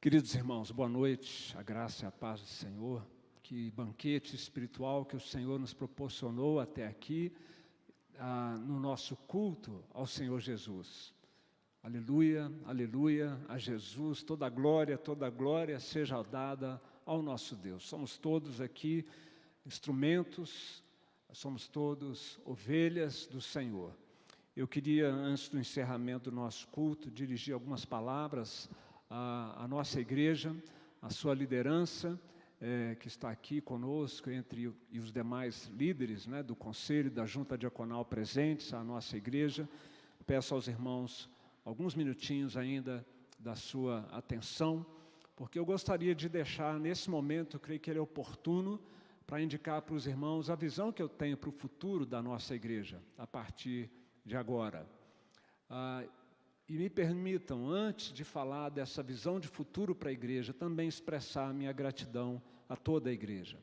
Queridos irmãos, boa noite, a graça e a paz do Senhor. Que banquete espiritual que o Senhor nos proporcionou até aqui, no nosso culto ao Senhor Jesus. Aleluia, aleluia, a Jesus, toda glória seja dada ao nosso Deus. Somos todos aqui instrumentos, somos todos ovelhas do Senhor. Eu queria, antes do encerramento do nosso culto, dirigir algumas palavras à nossa igreja, à sua liderança, que está aqui conosco, e os demais líderes, do Conselho, da Junta Diaconal presentes, à nossa igreja. Peço aos irmãos alguns minutinhos ainda da sua atenção, porque eu gostaria de deixar, nesse momento, eu creio que ele é oportuno, para indicar para os irmãos a visão que eu tenho para o futuro da nossa igreja, a partir de agora. E me permitam, antes de falar dessa visão de futuro para a igreja, também expressar a minha gratidão a toda a igreja.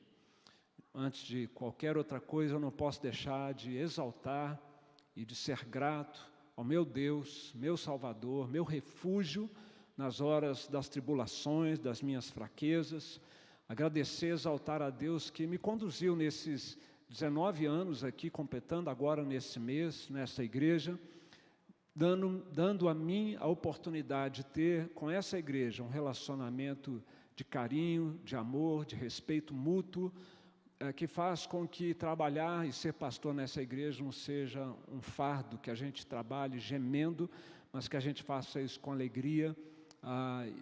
Antes de qualquer outra coisa, eu não posso deixar de exaltar e de ser grato ao meu Deus, meu Salvador, meu refúgio nas horas das tribulações, das minhas fraquezas. Agradecer, exaltar a Deus que me conduziu nesses 19 anos aqui, completando agora nesse mês, nessa igreja, dando a mim a oportunidade de ter com essa igreja um relacionamento de carinho, de amor, de respeito mútuo, que faz com que trabalhar e ser pastor nessa igreja não seja um fardo, que a gente trabalhe gemendo, mas que a gente faça isso com alegria,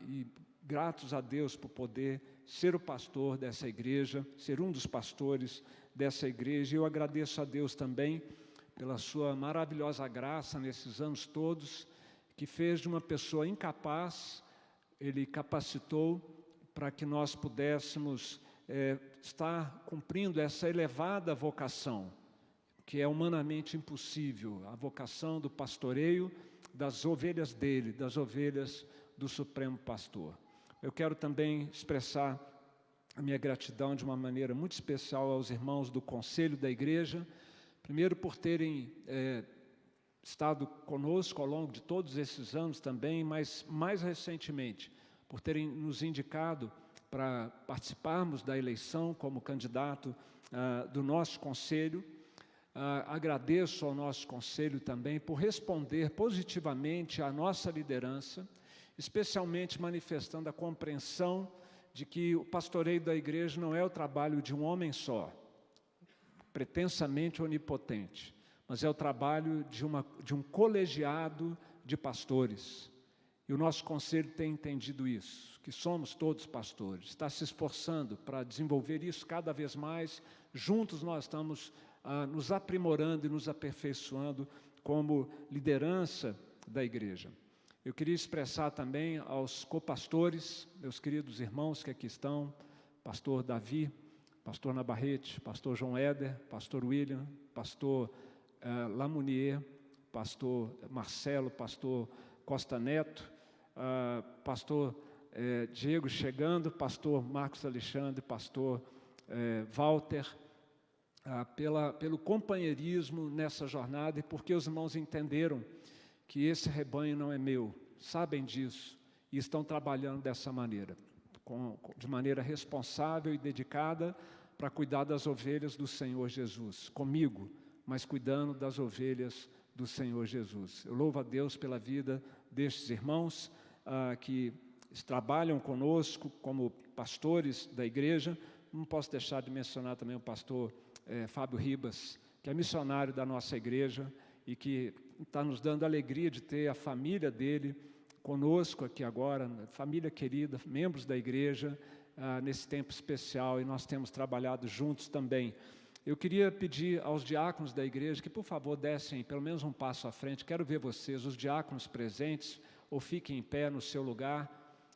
e gratos a Deus por poder ser o pastor dessa igreja, ser um dos pastores dessa igreja. E eu agradeço a Deus também pela sua maravilhosa graça nesses anos todos, que fez de uma pessoa incapaz, Ele capacitou para que nós pudéssemos estar cumprindo essa elevada vocação, que é humanamente impossível, a vocação do pastoreio das ovelhas dele, das ovelhas do Supremo Pastor. Eu quero também expressar a minha gratidão de uma maneira muito especial aos irmãos do Conselho da Igreja, primeiro por terem estado conosco ao longo de todos esses anos também, mas mais recentemente, por terem nos indicado para participarmos da eleição como candidato do nosso Conselho. Agradeço ao nosso Conselho também por responder positivamente à nossa liderança, especialmente manifestando a compreensão de que o pastoreio da igreja não é o trabalho de um homem só, pretensamente onipotente, mas é o trabalho de um colegiado de pastores. E o nosso conselho tem entendido isso, que somos todos pastores, está se esforçando para desenvolver isso cada vez mais. Juntos nós estamos nos aprimorando e nos aperfeiçoando como liderança da igreja. Eu queria expressar também aos copastores, meus queridos irmãos que aqui estão, pastor Davi, pastor Nabarrete, pastor João Éder, pastor William, pastor Lamounier, pastor Marcelo, pastor Costa Neto, pastor Diego chegando, pastor Marcos Alexandre, pastor Walter, pelo companheirismo nessa jornada, e porque os irmãos entenderam que esse rebanho não é meu, sabem disso, e estão trabalhando dessa maneira, de maneira responsável e dedicada, para cuidar das ovelhas do Senhor Jesus, comigo, mas cuidando das ovelhas do Senhor Jesus. Eu louvo a Deus pela vida destes irmãos que trabalham conosco como pastores da igreja. Não posso deixar de mencionar também o pastor Fábio Ribas, que é missionário da nossa igreja e que está nos dando a alegria de ter a família dele conosco aqui agora, família querida, membros da igreja, nesse tempo especial, e nós temos trabalhado juntos também. Eu queria pedir aos diáconos da igreja que, por favor, dessem pelo menos um passo à frente. Quero ver vocês, os diáconos presentes, ou fiquem em pé no seu lugar.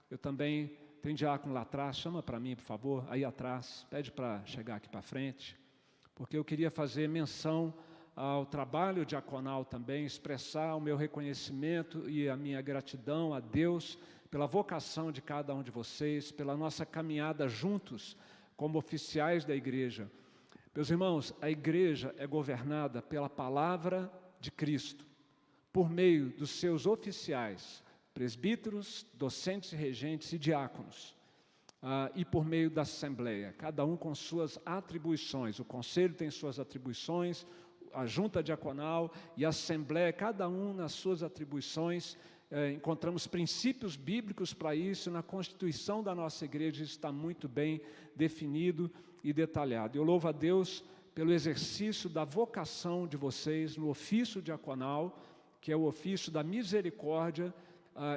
Eu também tenho diácono lá atrás, chama para mim, por favor, aí atrás, pede para chegar aqui para frente, porque eu queria fazer menção ao trabalho diaconal também, expressar o meu reconhecimento e a minha gratidão a Deus pela vocação de cada um de vocês, pela nossa caminhada juntos como oficiais da igreja. Meus irmãos, a igreja é governada pela palavra de Cristo, por meio dos seus oficiais, presbíteros, docentes e regentes e diáconos, e por meio da Assembleia, cada um com suas atribuições. O Conselho tem suas atribuições, a Junta Diaconal e a Assembleia, cada um nas suas atribuições. Encontramos princípios bíblicos para isso, na Constituição da nossa igreja isso está muito bem definido e detalhado. Eu louvo a Deus pelo exercício da vocação de vocês no ofício diaconal, que é o ofício da misericórdia,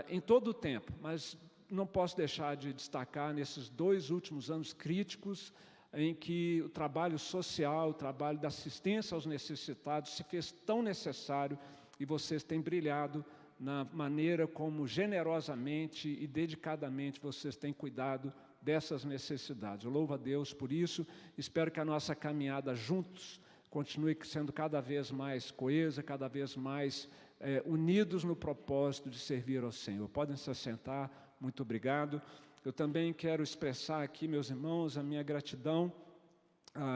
em todo o tempo, mas não posso deixar de destacar nesses 2 últimos anos críticos, em que o trabalho social, o trabalho da assistência aos necessitados se fez tão necessário, e vocês têm brilhado na maneira como generosamente e dedicadamente vocês têm cuidado dessas necessidades. Eu louvo a Deus por isso, espero que a nossa caminhada juntos continue sendo cada vez mais coesa, cada vez mais unidos no propósito de servir ao Senhor. Podem se assentar, muito obrigado. Eu também quero expressar aqui, meus irmãos, a minha gratidão.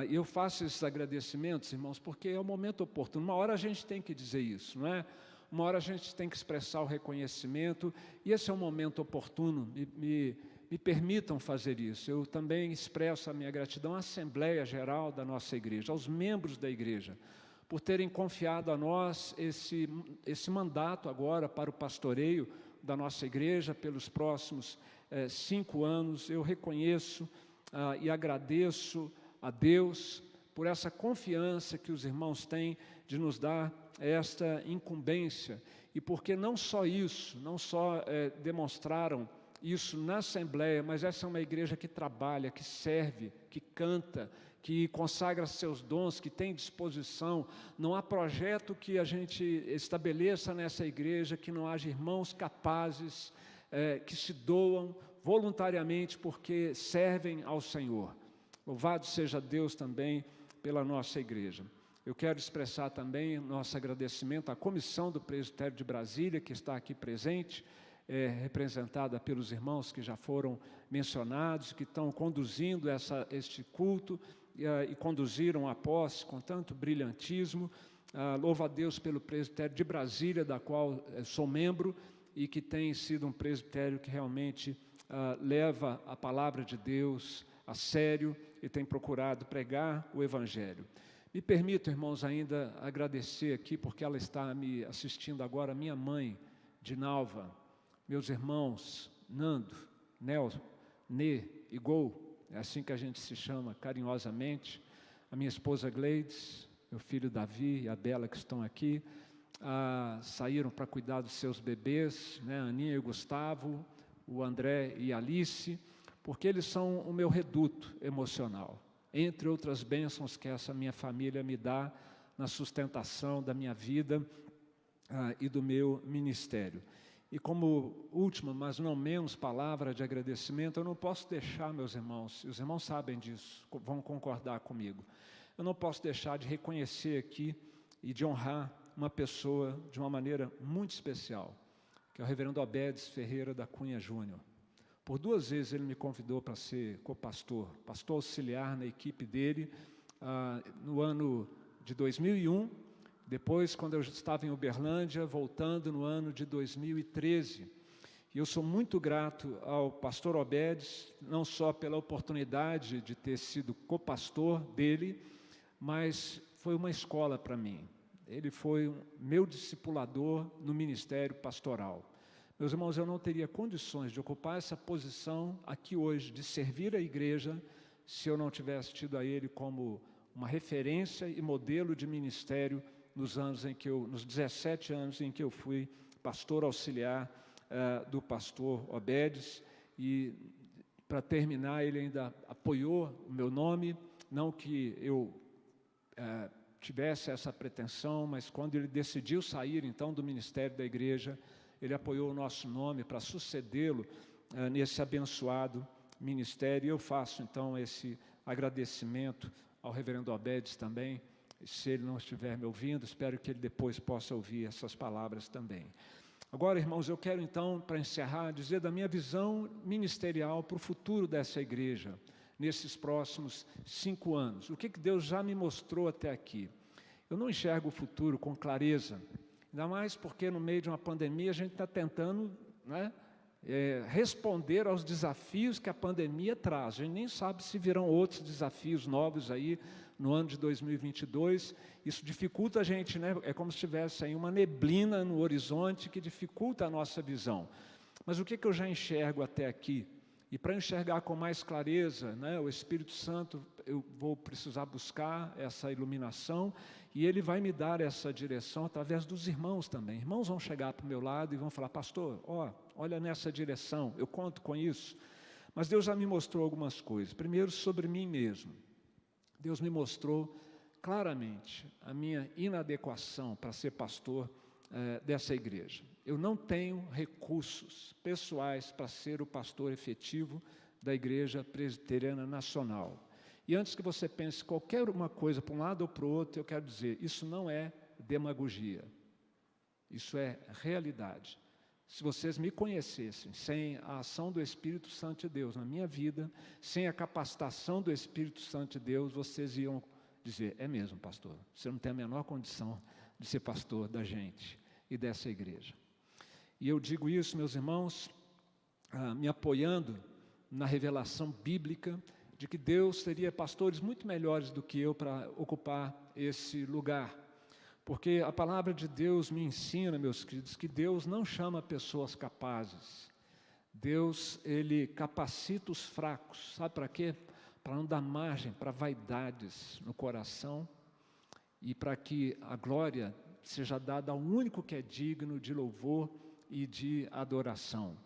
Eu faço esses agradecimentos, irmãos, porque é o momento oportuno. Uma hora a gente tem que dizer isso, não é? Uma hora a gente tem que expressar o reconhecimento, e esse é o momento oportuno. Me permitam fazer isso. Eu também expresso a minha gratidão à Assembleia Geral da nossa igreja, aos membros da igreja, por terem confiado a nós esse mandato agora para o pastoreio da nossa igreja pelos próximos 5 anos. Eu reconheço e agradeço a Deus por essa confiança que os irmãos têm de nos dar esta incumbência, e porque não só isso, não só demonstraram isso na Assembleia, mas essa é uma igreja que trabalha, que serve, que canta, que consagra seus dons, que tem disposição. Não há projeto que a gente estabeleça nessa igreja que não haja irmãos capazes, que se doam voluntariamente porque servem ao Senhor. Louvado seja Deus também pela nossa igreja. Eu quero expressar também nosso agradecimento à comissão do Presbitério de Brasília, que está aqui presente, representada pelos irmãos que já foram mencionados, que estão conduzindo este culto, e conduziram a posse com tanto brilhantismo. Louvo a Deus pelo Presbitério de Brasília, da qual sou membro, e que tem sido um presbitério que realmente leva a palavra de Deus a sério e tem procurado pregar o Evangelho. Me permito, irmãos, ainda agradecer aqui, porque ela está me assistindo agora, minha mãe, Dinalva, meus irmãos, Nando, Nel, Nê e Gol, é assim que a gente se chama carinhosamente, a minha esposa Gleides, meu filho Davi e a Bela que estão aqui, saíram para cuidar dos seus bebês, né, Aninha e Gustavo, o André e a Alice, porque eles são o meu reduto emocional, entre outras bênçãos que essa minha família me dá na sustentação da minha vida e do meu ministério. E como última, mas não menos palavra de agradecimento, eu não posso deixar, meus irmãos, e os irmãos sabem disso, vão concordar comigo, eu não posso deixar de reconhecer aqui e de honrar uma pessoa de uma maneira muito especial, que é o reverendo Obedes Ferreira da Cunha Júnior. Por 2 vezes ele me convidou para ser copastor, pastor auxiliar na equipe dele, no ano de 2001, depois, quando eu estava em Uberlândia, voltando no ano de 2013. E eu sou muito grato ao pastor Obedes, não só pela oportunidade de ter sido copastor dele, mas foi uma escola para mim. Ele foi meu discipulador no ministério pastoral. Meus irmãos, eu não teria condições de ocupar essa posição aqui hoje, de servir a igreja, se eu não tivesse tido a ele como uma referência e modelo de ministério nos 17 anos em que eu fui pastor auxiliar do pastor Obedes. E, para terminar, ele ainda apoiou o meu nome, não que eu tivesse essa pretensão, mas quando ele decidiu sair, então, do ministério da igreja, ele apoiou o nosso nome para sucedê-lo nesse abençoado ministério. E eu faço, então, esse agradecimento ao reverendo Obedes também. Se ele não estiver me ouvindo, espero que ele depois possa ouvir essas palavras também. Agora, irmãos, eu quero então, para encerrar, dizer da minha visão ministerial para o futuro dessa igreja, nesses próximos 5 anos. O que Deus já me mostrou até aqui? Eu não enxergo o futuro com clareza, ainda mais porque no meio de uma pandemia a gente está tentando né, responder aos desafios que a pandemia traz. A gente nem sabe se virão outros desafios novos aí no ano de 2022. Isso dificulta a gente, né? É como se tivesse aí uma neblina no horizonte que dificulta a nossa visão. Mas o que eu já enxergo até aqui? E para enxergar com mais clareza, né, o Espírito Santo, eu vou precisar buscar essa iluminação, e Ele vai me dar essa direção através dos irmãos também. Irmãos vão chegar para o meu lado e vão falar: pastor, olha nessa direção, eu conto com isso. Mas Deus já me mostrou algumas coisas. Primeiro, sobre mim mesmo. Deus me mostrou claramente a minha inadequação para ser pastor dessa igreja. Eu não tenho recursos pessoais para ser o pastor efetivo da Igreja Presbiteriana Nacional. E antes que você pense qualquer uma coisa para um lado ou para o outro, eu quero dizer, isso não é demagogia. Isso é realidade. Se vocês me conhecessem sem a ação do Espírito Santo de Deus na minha vida, sem a capacitação do Espírito Santo de Deus, vocês iam dizer: é mesmo, pastor, você não tem a menor condição de ser pastor da gente e dessa igreja. E eu digo isso, meus irmãos, me apoiando na revelação bíblica de que Deus teria pastores muito melhores do que eu para ocupar esse lugar. Porque a palavra de Deus me ensina, meus queridos, que Deus não chama pessoas capazes. Deus, Ele capacita os fracos. Sabe para quê? Para não dar margem para vaidades no coração e para que a glória seja dada ao único que é digno de louvor e de adoração.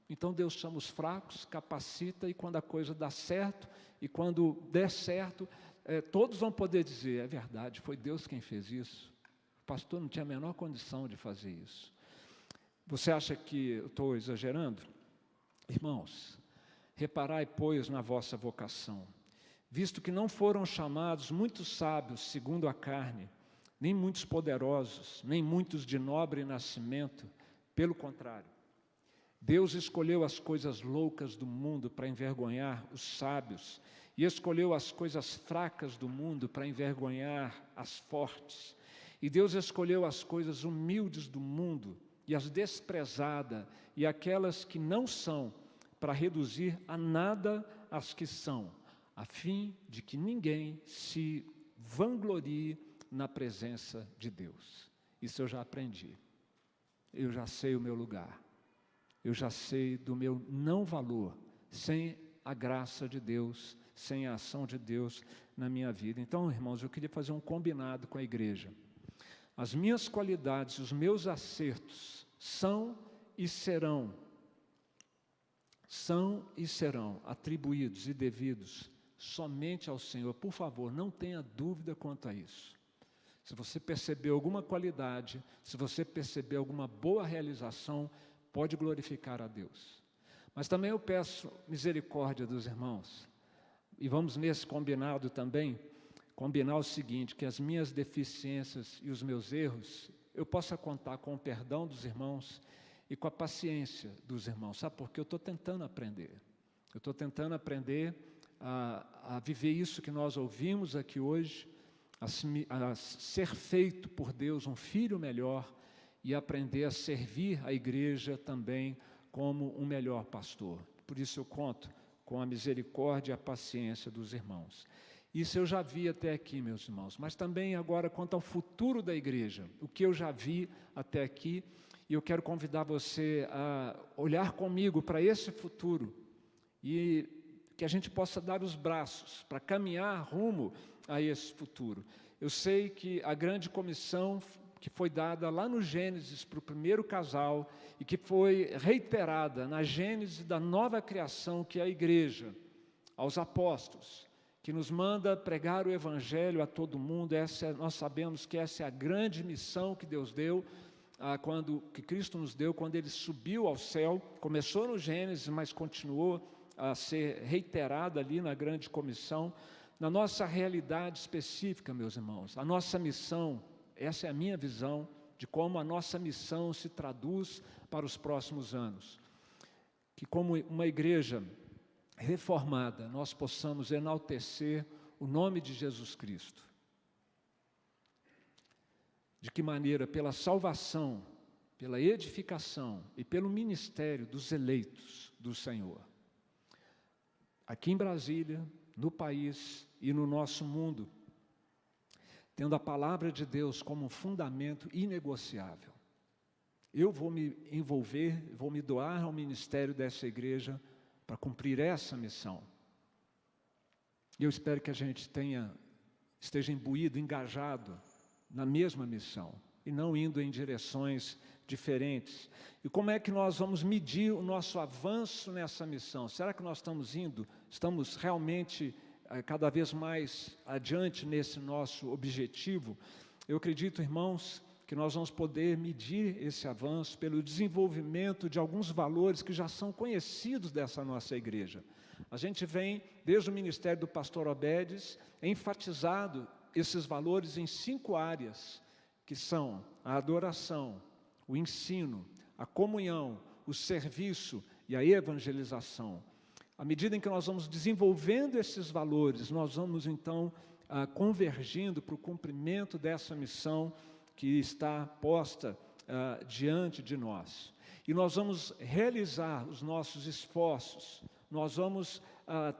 Então Deus chama os fracos, capacita, e quando a coisa dá certo, e quando der certo, todos vão poder dizer: é verdade, foi Deus quem fez isso. O pastor não tinha a menor condição de fazer isso. Você acha que eu estou exagerando? Irmãos, reparai, pois, na vossa vocação, visto que não foram chamados muitos sábios segundo a carne, nem muitos poderosos, nem muitos de nobre nascimento. Pelo contrário, Deus escolheu as coisas loucas do mundo para envergonhar os sábios, e escolheu as coisas fracas do mundo para envergonhar as fortes. E Deus escolheu as coisas humildes do mundo, e as desprezadas, e aquelas que não são, para reduzir a nada as que são, a fim de que ninguém se vanglorie na presença de Deus. Isso eu já aprendi. Eu já sei o meu lugar. Eu já sei do meu não valor, sem a graça de Deus, sem a ação de Deus na minha vida. Então, irmãos, eu queria fazer um combinado com a igreja. As minhas qualidades, os meus acertos são e serão atribuídos e devidos somente ao Senhor. Por favor, não tenha dúvida quanto a isso. Se você perceber alguma qualidade, se você perceber alguma boa realização, pode glorificar a Deus. Mas também eu peço misericórdia dos irmãos. E vamos nesse combinado também, combinar o seguinte: que as minhas deficiências e os meus erros, eu possa contar com o perdão dos irmãos e com a paciência dos irmãos. Sabe por quê? Eu estou tentando aprender. Eu estou tentando aprender a viver isso que nós ouvimos aqui hoje, a ser feito por Deus um filho melhor e aprender a servir a igreja também como um melhor pastor. Por isso eu conto com a misericórdia e a paciência dos irmãos. Isso eu já vi até aqui, meus irmãos, mas também agora quanto ao futuro da igreja, o que eu já vi até aqui, e eu quero convidar você a olhar comigo para esse futuro e que a gente possa dar os braços para caminhar rumo a esse futuro. Eu sei que a grande comissão que foi dada lá no Gênesis para o primeiro casal e que foi reiterada na Gênesis da nova criação, que é a igreja, aos apóstolos, que nos manda pregar o Evangelho a todo mundo. Nós sabemos que essa é a grande missão que Deus deu, que Cristo nos deu quando Ele subiu ao céu. Começou no Gênesis, mas continuou a ser reiterada ali na grande comissão. Na nossa realidade específica, meus irmãos, a nossa missão, essa é a minha visão de como a nossa missão se traduz para os próximos anos. Que como uma igreja reformada, nós possamos enaltecer o nome de Jesus Cristo. De que maneira? Pela salvação pela edificação e pelo ministério dos eleitos do Senhor. Aqui em Brasília, no país e no nosso mundo, tendo a palavra de Deus como um fundamento inegociável. Eu vou me envolver, vou me doar ao ministério dessa igreja para cumprir essa missão. E eu espero que a gente esteja imbuído, engajado na mesma missão, e não indo em direções diferentes. E como é que nós vamos medir o nosso avanço nessa missão? Será que nós estamos realmente cada vez mais adiante nesse nosso objetivo? Eu acredito, irmãos, que nós vamos poder medir esse avanço pelo desenvolvimento de alguns valores que já são conhecidos dessa nossa igreja. A gente vem, desde o ministério do pastor Obedes, enfatizado esses valores em 5 áreas, que são a adoração, o ensino, a comunhão, o serviço e a evangelização. À medida em que nós vamos desenvolvendo esses valores, nós vamos então convergindo para o cumprimento dessa missão que está posta diante de nós. E nós vamos realizar os nossos esforços, nós vamos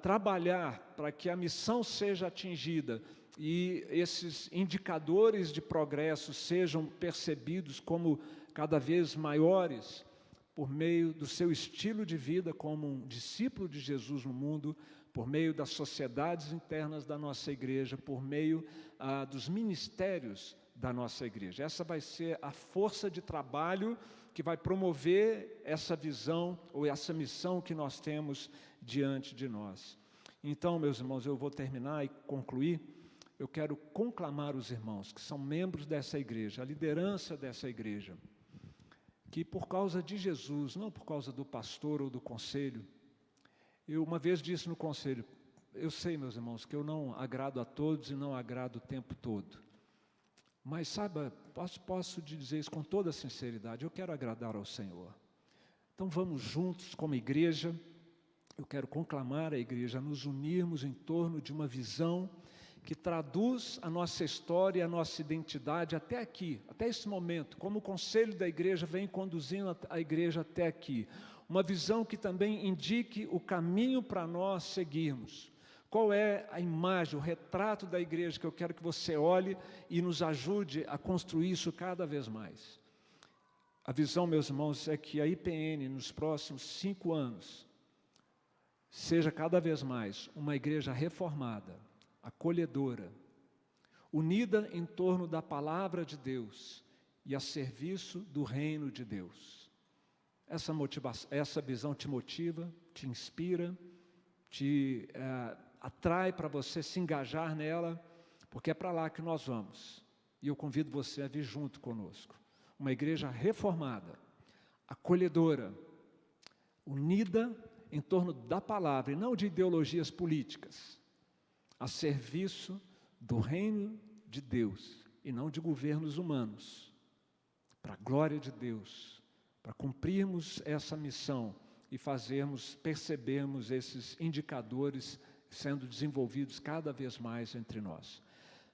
trabalhar para que a missão seja atingida e esses indicadores de progresso sejam percebidos como cada vez maiores por meio do seu estilo de vida como um discípulo de Jesus no mundo, por meio das sociedades internas da nossa igreja, por meio dos ministérios da nossa igreja. Essa vai ser a força de trabalho que vai promover essa visão ou essa missão que nós temos diante de nós. Então, meus irmãos, eu vou terminar e concluir. Eu quero conclamar os irmãos que são membros dessa igreja, a liderança dessa igreja, que por causa de Jesus, não por causa do pastor ou do conselho, eu uma vez disse no conselho, eu sei, meus irmãos, que eu não agrado a todos e não agrado o tempo todo, mas saiba, posso dizer isso com toda sinceridade, eu quero agradar ao Senhor. Então vamos juntos como igreja, eu quero conclamar a igreja a nos unirmos em torno de uma visão que traduz a nossa história, a nossa identidade até aqui, até esse momento, como o conselho da igreja vem conduzindo a igreja até aqui. Uma visão que também indique o caminho para nós seguirmos. Qual é a imagem, o retrato da igreja que eu quero que você olhe e nos ajude a construir isso cada vez mais. A visão, meus irmãos, é que a IPN, nos próximos 5 anos, seja cada vez mais uma igreja reformada, acolhedora, unida em torno da palavra de Deus e a serviço do reino de Deus. Essa visão te motiva, te inspira, te atrai para você se engajar nela, porque é para lá que nós vamos. E eu convido você a vir junto conosco. Uma igreja reformada, acolhedora, unida em torno da palavra e não de ideologias políticas, a serviço do reino de Deus e não de governos humanos, para a glória de Deus, para cumprirmos essa missão e percebermos esses indicadores sendo desenvolvidos cada vez mais entre nós.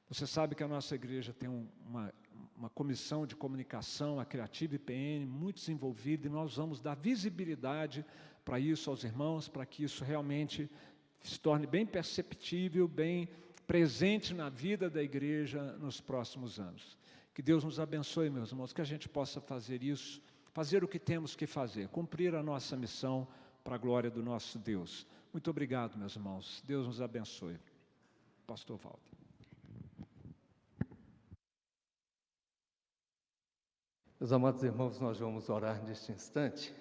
Você sabe que a nossa igreja tem uma comissão de comunicação, a Criativa IPN, muito desenvolvida, e nós vamos dar visibilidade para isso aos irmãos, para que isso realmente se torne bem perceptível, bem presente na vida da igreja nos próximos anos. Que Deus nos abençoe, meus irmãos, que a gente possa fazer isso, fazer o que temos que fazer, cumprir a nossa missão para a glória do nosso Deus. Muito obrigado, meus irmãos. Deus nos abençoe. Pastor Walter. Meus amados irmãos, nós vamos orar neste instante.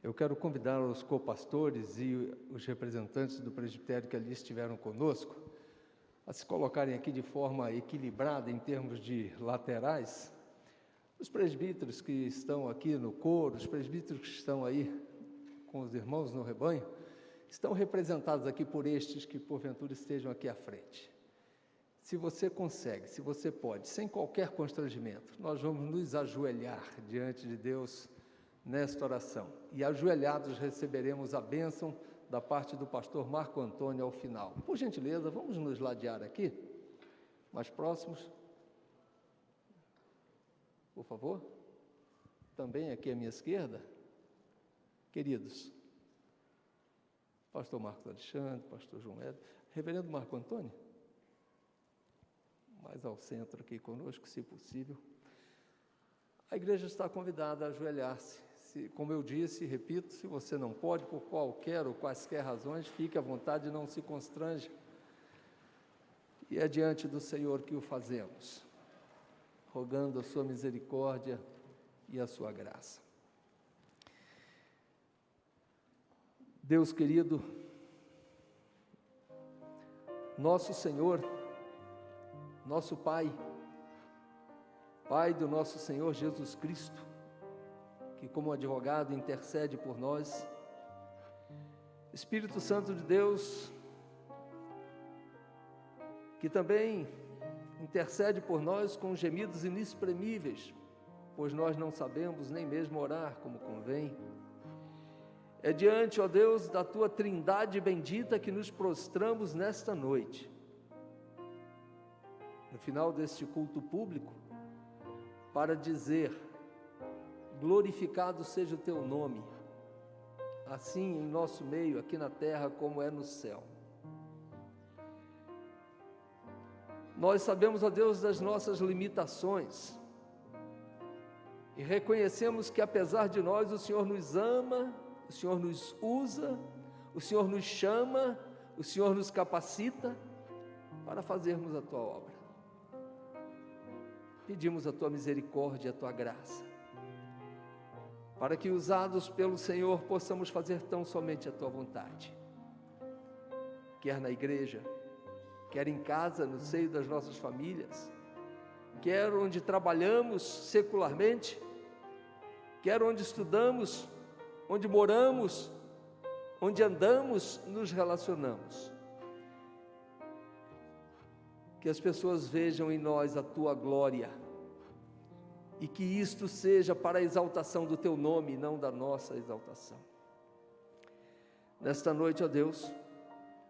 Eu quero convidar os copastores e os representantes do presbitério que ali estiveram conosco a se colocarem aqui de forma equilibrada em termos de laterais. Os presbíteros que estão aqui no coro, os presbíteros que estão aí com os irmãos no rebanho, estão representados aqui por estes que porventura estejam aqui à frente. Se você consegue, se você pode, sem qualquer constrangimento, nós vamos nos ajoelhar diante de Deus nesta oração. E ajoelhados receberemos a bênção da parte do pastor Marco Antônio ao final. Por gentileza, vamos nos ladear aqui, mais próximos, por favor. também aqui à minha esquerda, queridos, pastor Marcos Alexandre, pastor João Éder, reverendo Marco Antônio, mais ao centro aqui conosco, se possível. A igreja está convidada a ajoelhar-se. Como eu disse e repito, se você não pode, por qualquer ou quaisquer razões, fique à vontade e não se constranja. E é diante do Senhor que o fazemos, rogando a sua misericórdia e a sua graça. Deus querido, nosso Senhor, nosso Pai, Pai do nosso Senhor Jesus Cristo, que como advogado intercede por nós, Espírito Santo de Deus, que também intercede por nós com gemidos inexprimíveis, pois nós não sabemos nem mesmo orar como convém. É diante, ó Deus, da Tua Trindade bendita que nos prostramos nesta noite. No final deste culto público, para dizer: glorificado seja o Teu nome, assim em nosso meio, aqui na terra, como é no céu. Nós sabemos, ó Deus, das nossas limitações e reconhecemos que apesar de nós, o Senhor nos ama, o Senhor nos usa, o Senhor nos chama, o Senhor nos capacita para fazermos a Tua obra. Pedimos a Tua misericórdia e a Tua graça, para que, usados pelo Senhor, possamos fazer tão somente a Tua vontade, quer na igreja, quer em casa, no seio das nossas famílias, quer onde trabalhamos secularmente, quer onde estudamos, onde moramos, onde andamos, nos relacionamos. Que as pessoas vejam em nós a Tua glória e que isto seja para a exaltação do Teu nome, não da nossa exaltação. Nesta noite, ó Deus,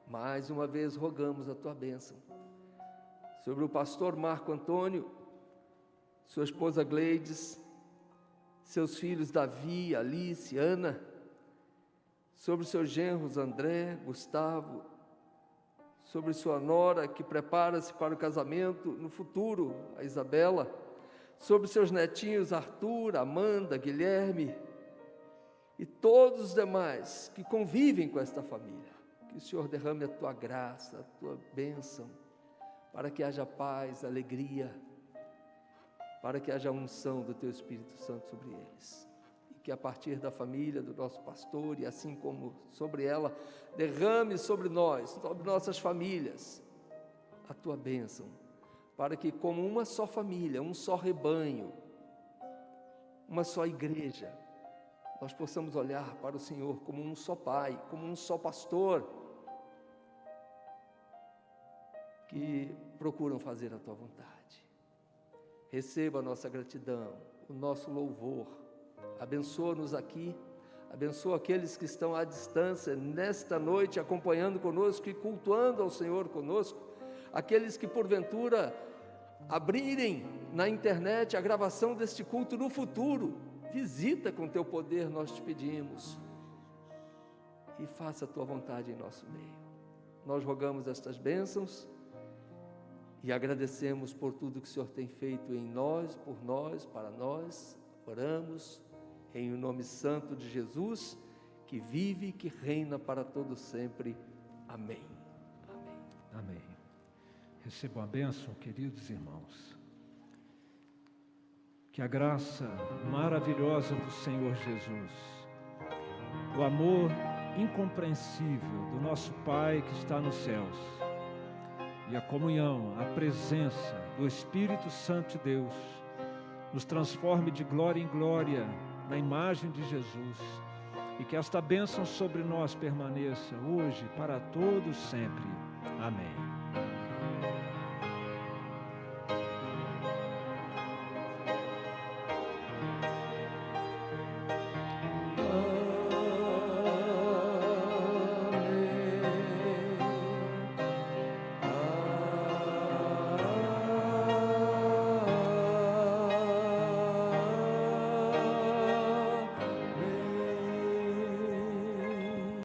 mais uma vez rogamos a Tua bênção sobre o pastor Marco Antônio, sua esposa Gleides, seus filhos Davi, Alice, Ana, sobre seus genros André, Gustavo, sobre sua nora que prepara-se para o casamento no futuro, a Isabela, sobre seus netinhos Arthur, Amanda, Guilherme e todos os demais que convivem com esta família. Que o Senhor derrame a Tua graça, a Tua bênção, para que haja paz, alegria, para que haja unção do Teu Espírito Santo sobre eles. E que a partir da família do nosso pastor, e assim como sobre ela, derrame sobre nós, sobre nossas famílias, a Tua bênção, para que como uma só família, um só rebanho, uma só igreja, nós possamos olhar para o Senhor como um só Pai, como um só pastor, que procuram fazer a Tua vontade. Receba a nossa gratidão, o nosso louvor, abençoa-nos aqui, abençoa aqueles que estão à distância, nesta noite, acompanhando conosco e cultuando ao Senhor conosco, aqueles que porventura abrirem na internet a gravação deste culto no futuro, visita com Teu poder, nós te pedimos, e faça a Tua vontade em nosso meio. Nós rogamos estas bênçãos e agradecemos por tudo que o Senhor tem feito em nós, por nós, para nós. Oramos em nome santo de Jesus, que vive e que reina para todo sempre. Amém. Amém. Amém. Recebam a bênção, queridos irmãos. Que a graça maravilhosa do Senhor Jesus, o amor incompreensível do nosso Pai que está nos céus, e a comunhão, a presença do Espírito Santo de Deus, nos transforme de glória em glória na imagem de Jesus, e que esta bênção sobre nós permaneça hoje, para todos sempre. Amém.